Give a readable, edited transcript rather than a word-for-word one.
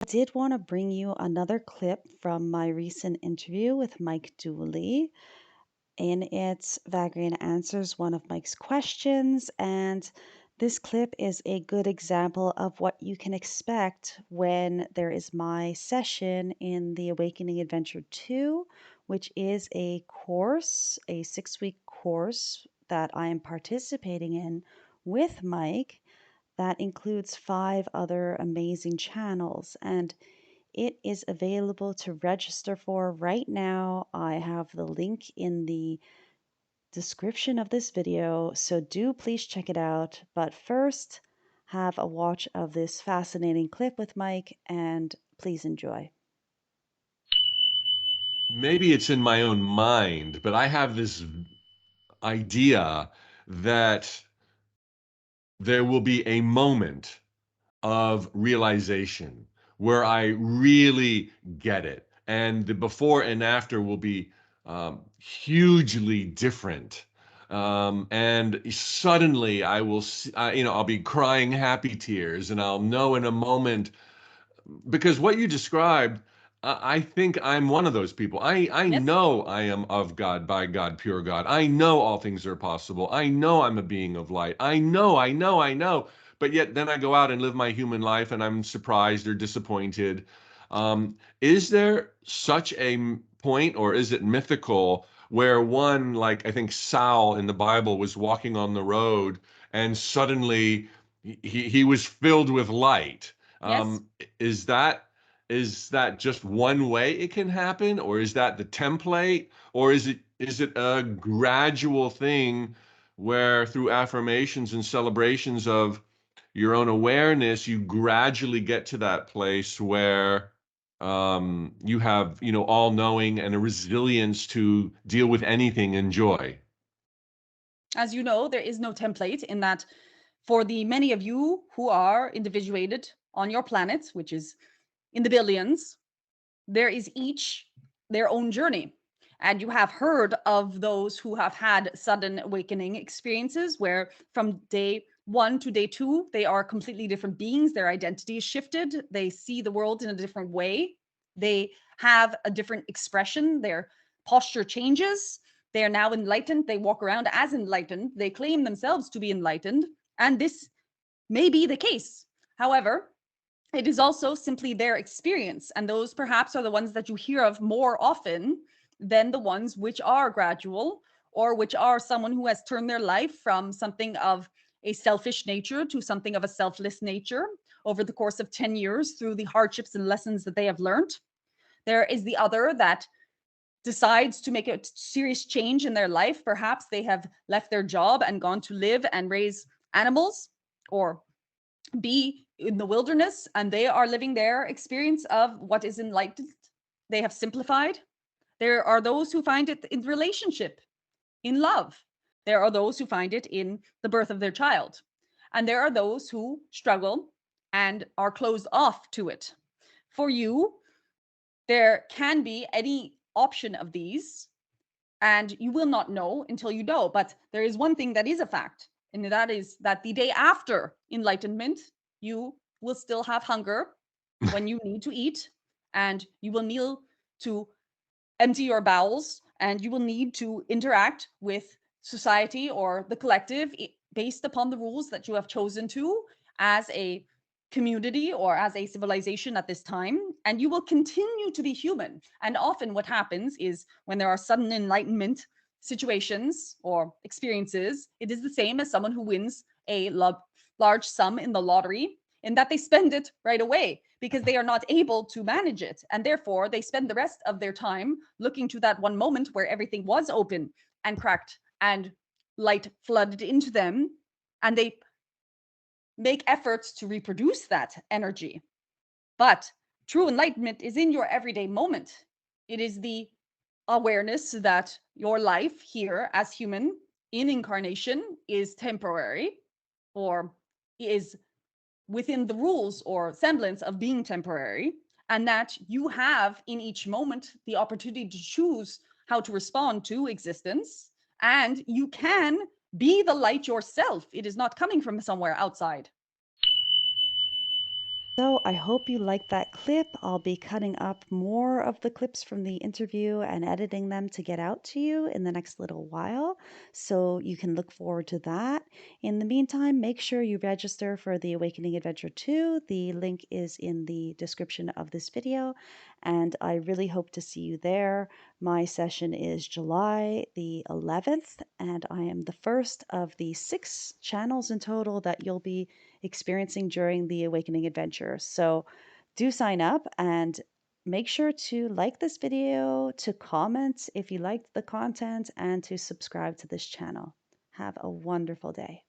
did want to bring you another clip from my recent interview with Mike Dooley. In it, Vagrein answers one of Mike's questions, and this clip is a good example of what you can expect when there is my session in the Awakening Adventure 2, which is a course, a 6-week course that I am participating in with Mike that includes 5 other amazing channels. And it is available to register for right now. I have the link in the description of this video, so do please check it out. But first, have a watch of this fascinating clip with Mike, and please enjoy. Maybe it's in my own mind, but I have this idea that there will be a moment of realization where I really get it. And the before and after will be hugely different. And suddenly I will, I'll be crying happy tears, and I'll know in a moment, because what you described, I think I'm one of those people. I Yes. know I am of God, by God, pure God. I know all things are possible. I know I'm a being of light. I know. But yet then I go out and live my human life and I'm surprised or disappointed. Is there such a point, or is it mythical, where one, like I think Saul in the Bible, was walking on the road and suddenly he was filled with light? Yes. Um, is that just one way it can happen, or is that the template, or is it a gradual thing where through affirmations and celebrations of your own awareness, you gradually get to that place where you have, all knowing and a resilience to deal with anything and joy? As you know, there is no template in that for the many of you who are individuated on your planet, which is in the billions, there is each their own journey. And you have heard of those who have had sudden awakening experiences where from day 1 to day 2, they are completely different beings. Their identity is shifted. They see the world in a different way. They have a different expression. Their posture changes. They are now enlightened. They walk around as enlightened. They claim themselves to be enlightened. And this may be the case. However, it is also simply their experience. And those perhaps are the ones that you hear of more often than the ones which are gradual, or which are someone who has turned their life from something of a selfish nature to something of a selfless nature over the course of 10 years through the hardships and lessons that they have learned. There is the other that decides to make a serious change in their life. Perhaps they have left their job and gone to live and raise animals or be in the wilderness, and they are living their experience of what is enlightened. They have simplified. There are those who find it in relationship, in love. There are those who find it in the birth of their child. And there are those who struggle and are closed off to it. For you, there can be any option of these, and you will not know until you know. But there is one thing that is a fact, and that is that the day after enlightenment, you will still have hunger when you need to eat, and you will need to empty your bowels, and you will need to interact with society or the collective based upon the rules that you have chosen to as a community or as a civilization at this time. And you will continue to be human. And often what happens is when there are sudden enlightenment situations or experiences, it is the same as someone who wins a large sum in the lottery, in that they spend it right away because they are not able to manage it. And therefore, they spend the rest of their time looking to that one moment where everything was open and cracked and light flooded into them. And they make efforts to reproduce that energy. But true enlightenment is in your everyday moment. It is the awareness that your life here as human in incarnation is temporary, or is within the rules or semblance of being temporary, and that you have in each moment the opportunity to choose how to respond to existence, and you can be the light yourself. It is not coming from somewhere outside. So I hope you liked that clip. I'll be cutting up more of the clips from the interview and editing them to get out to you in the next little while. So you can look forward to that. In the meantime, make sure you register for the Awakening Adventure 2. The link is in the description of this video, and I really hope to see you there. My session is July the 11th, and I am the first of the 6 channels in total that you'll be experiencing during the Awakening Adventure. So do sign up and make sure to like this video, to comment if you liked the content, and to subscribe to this channel. Have a wonderful day.